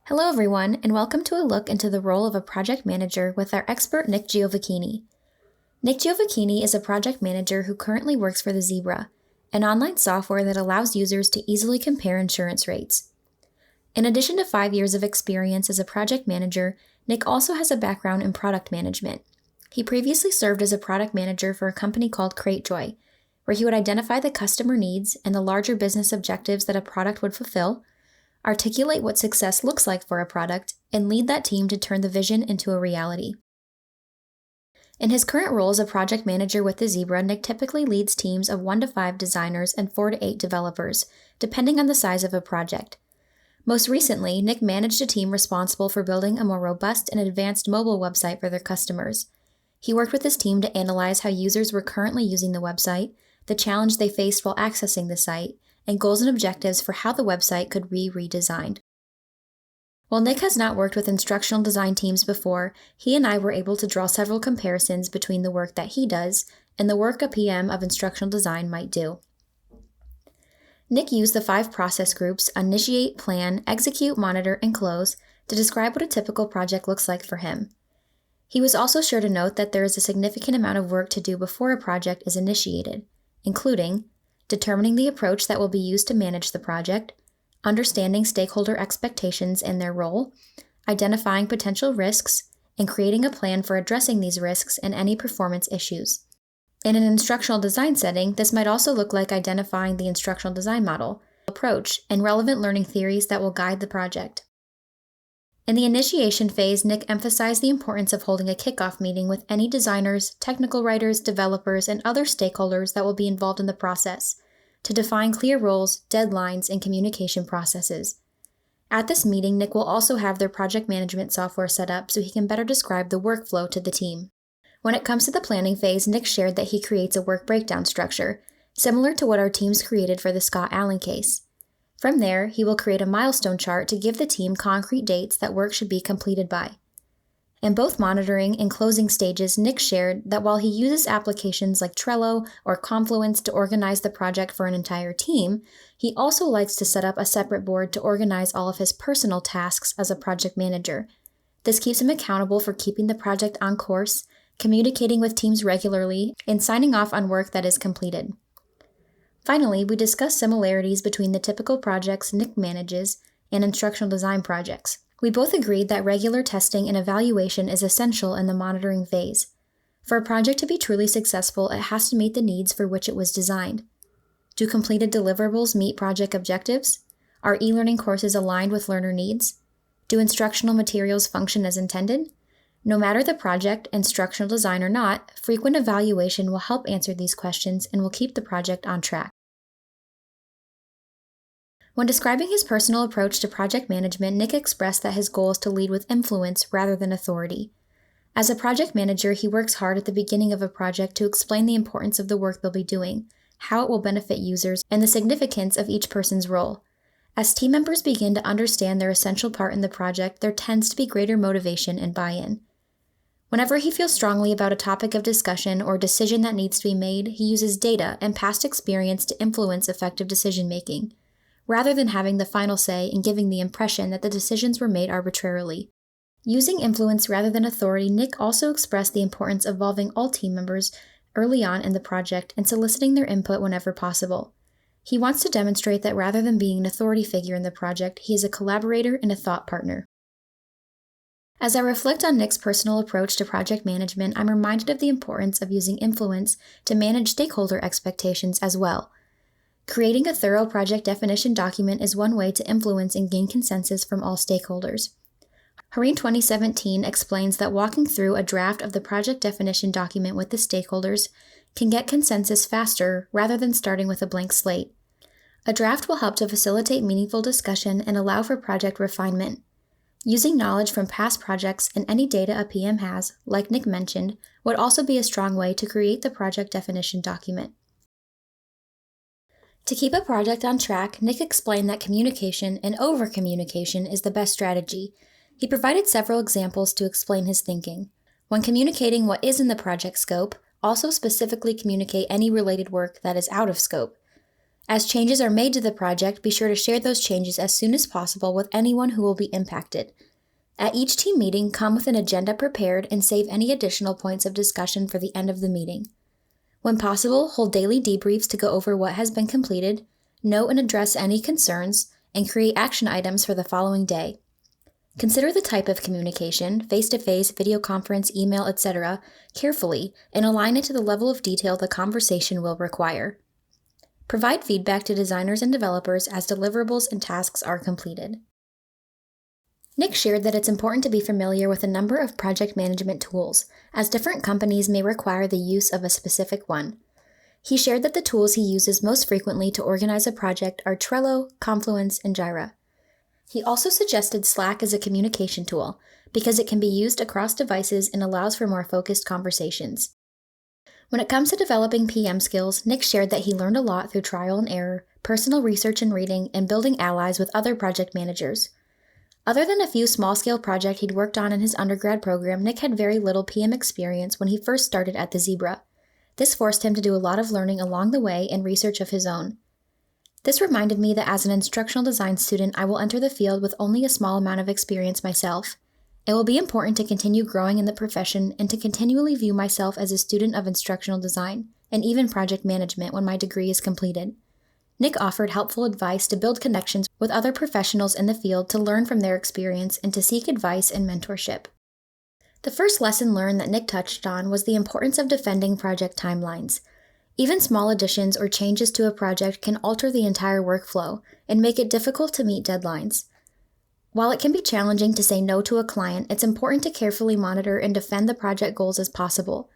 Hello everyone, and welcome to a look into the role of a project manager with our expert Nick Giovacchini. Nick Giovacchini is a project manager who currently works for the Zebra, an online software that allows users to easily compare insurance rates. In addition to 5 years of experience as a project manager, Nick also has a background in product management. He previously served as a product manager for a company called CrateJoy, where he would identify the customer needs and the larger business objectives that a product would fulfill, articulate what success looks like for a product, and lead that team to turn the vision into a reality. In his current role as a project manager with the Zebra, Nick typically leads teams of 1 to 5 designers and 4 to 8 developers, depending on the size of a project. Most recently, Nick managed a team responsible for building a more robust and advanced mobile website for their customers. He worked with his team to analyze how users were currently using the website, the challenge they faced while accessing the site, and goals and objectives for how the website could be redesigned. While Nick has not worked with instructional design teams before, he and I were able to draw several comparisons between the work that he does and the work a PM of instructional design might do. Nick used the 5 process groups: initiate, plan, execute, monitor, and close to describe what a typical project looks like for him. He was also sure to note that there is a significant amount of work to do before a project is initiated, including determining the approach that will be used to manage the project, understanding stakeholder expectations and their role, identifying potential risks, and creating a plan for addressing these risks and any performance issues. In an instructional design setting, this might also look like identifying the instructional design model, approach, and relevant learning theories that will guide the project. In the initiation phase, Nick emphasized the importance of holding a kickoff meeting with any designers, technical writers, developers, and other stakeholders that will be involved in the process, to define clear roles, deadlines, and communication processes. At this meeting, Nick will also have their project management software set up so he can better describe the workflow to the team. When it comes to the planning phase, Nick shared that he creates a work breakdown structure, similar to what our teams created for the Scott Allen case. From there, he will create a milestone chart to give the team concrete dates that work should be completed by. In both monitoring and closing stages, Nick shared that while he uses applications like Trello or Confluence to organize the project for an entire team, he also likes to set up a separate board to organize all of his personal tasks as a project manager. This keeps him accountable for keeping the project on course, communicating with teams regularly, and signing off on work that is completed. Finally, we discussed similarities between the typical projects Nick manages and instructional design projects. We both agreed that regular testing and evaluation is essential in the monitoring phase. For a project to be truly successful, it has to meet the needs for which it was designed. Do completed deliverables meet project objectives? Are e-learning courses aligned with learner needs? Do instructional materials function as intended? No matter the project, instructional design or not, frequent evaluation will help answer these questions and will keep the project on track. When describing his personal approach to project management, Nick expressed that his goal is to lead with influence rather than authority. As a project manager, he works hard at the beginning of a project to explain the importance of the work they'll be doing, how it will benefit users, and the significance of each person's role. As team members begin to understand their essential part in the project, there tends to be greater motivation and buy-in. Whenever he feels strongly about a topic of discussion or decision that needs to be made, he uses data and past experience to influence effective decision-making, rather than having the final say and giving the impression that the decisions were made arbitrarily. Using influence rather than authority, Nick also expressed the importance of involving all team members early on in the project and soliciting their input whenever possible. He wants to demonstrate that rather than being an authority figure in the project, he is a collaborator and a thought partner. As I reflect on Nick's personal approach to project management, I'm reminded of the importance of using influence to manage stakeholder expectations as well. Creating a thorough project definition document is one way to influence and gain consensus from all stakeholders. Hareen 2017 explains that walking through a draft of the project definition document with the stakeholders can get consensus faster rather than starting with a blank slate. A draft will help to facilitate meaningful discussion and allow for project refinement. Using knowledge from past projects and any data a PM has, like Nick mentioned, would also be a strong way to create the project definition document. To keep a project on track, Nick explained that communication and over-communication is the best strategy. He provided several examples to explain his thinking. When communicating what is in the project scope, also specifically communicate any related work that is out of scope. As changes are made to the project, be sure to share those changes as soon as possible with anyone who will be impacted. At each team meeting, come with an agenda prepared and save any additional points of discussion for the end of the meeting. When possible, hold daily debriefs to go over what has been completed, note and address any concerns, and create action items for the following day. Consider the type of communication, face-to-face, video conference, email, etc., carefully and align it to the level of detail the conversation will require. Provide feedback to designers and developers as deliverables and tasks are completed. Nick shared that it's important to be familiar with a number of project management tools, as different companies may require the use of a specific one. He shared that the tools he uses most frequently to organize a project are Trello, Confluence, and Jira. He also suggested Slack as a communication tool, because it can be used across devices and allows for more focused conversations. When it comes to developing PM skills, Nick shared that he learned a lot through trial and error, personal research and reading, and building allies with other project managers. Other than a few small-scale projects he'd worked on in his undergrad program, Nick had very little PM experience when he first started at the Zebra. This forced him to do a lot of learning along the way and research of his own. This reminded me that as an instructional design student, I will enter the field with only a small amount of experience myself. It will be important to continue growing in the profession and to continually view myself as a student of instructional design, and even project management when my degree is completed. Nick offered helpful advice to build connections with other professionals in the field to learn from their experience and to seek advice and mentorship. The first lesson learned that Nick touched on was the importance of defending project timelines. Even small additions or changes to a project can alter the entire workflow and make it difficult to meet deadlines. While it can be challenging to say no to a client, it's important to carefully monitor and defend the project goals as possible.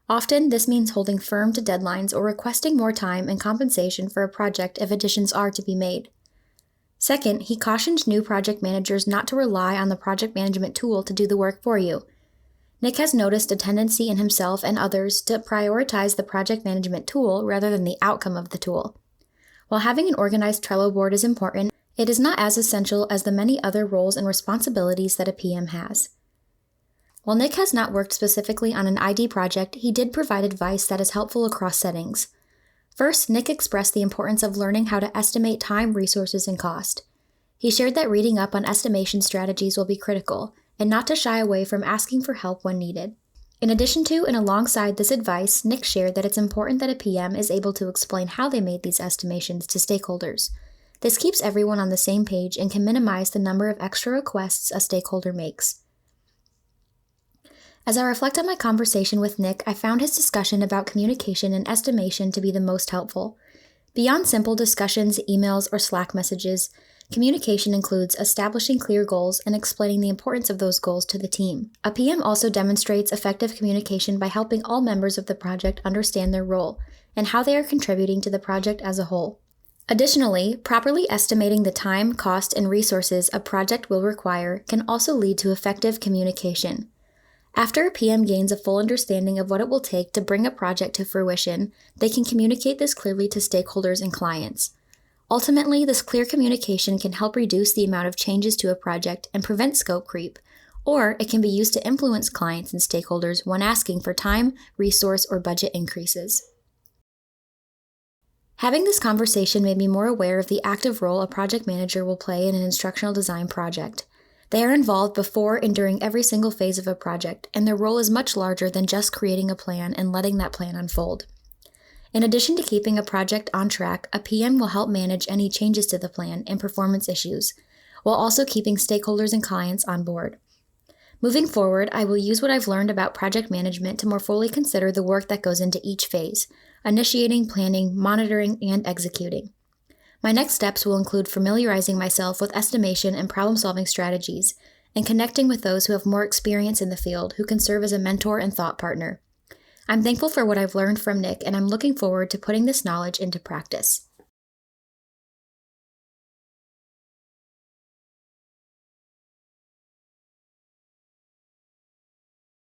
Often, this means holding firm to deadlines or requesting more time and compensation for a project if additions are to be made. Second, he cautioned new project managers not to rely on the project management tool to do the work for you. Nick has noticed a tendency in himself and others to prioritize the project management tool rather than the outcome of the tool. While having an organized Trello board is important, it is not as essential as the many other roles and responsibilities that a PM has. While Nick has not worked specifically on an ID project, he did provide advice that is helpful across settings. First, Nick expressed the importance of learning how to estimate time, resources, and cost. He shared that reading up on estimation strategies will be critical, and not to shy away from asking for help when needed. In addition to and alongside this advice, Nick shared that it's important that a PM is able to explain how they made these estimations to stakeholders. This keeps everyone on the same page and can minimize the number of extra requests a stakeholder makes. As I reflect on my conversation with Nick, I found his discussion about communication and estimation to be the most helpful. Beyond simple discussions, emails, or Slack messages, communication includes establishing clear goals and explaining the importance of those goals to the team. A PM also demonstrates effective communication by helping all members of the project understand their role and how they are contributing to the project as a whole. Additionally, properly estimating the time, cost, and resources a project will require can also lead to effective communication. After a PM gains a full understanding of what it will take to bring a project to fruition, they can communicate this clearly to stakeholders and clients. Ultimately, this clear communication can help reduce the amount of changes to a project and prevent scope creep, or it can be used to influence clients and stakeholders when asking for time, resource, or budget increases. Having this conversation made me more aware of the active role a project manager will play in an instructional design project. They are involved before and during every single phase of a project, and their role is much larger than just creating a plan and letting that plan unfold. In addition to keeping a project on track, a PM will help manage any changes to the plan and performance issues, while also keeping stakeholders and clients on board. Moving forward, I will use what I've learned about project management to more fully consider the work that goes into each phase, initiating, planning, monitoring, and executing. My next steps will include familiarizing myself with estimation and problem-solving strategies, and connecting with those who have more experience in the field who can serve as a mentor and thought partner. I'm thankful for what I've learned from Nick, and I'm looking forward to putting this knowledge into practice.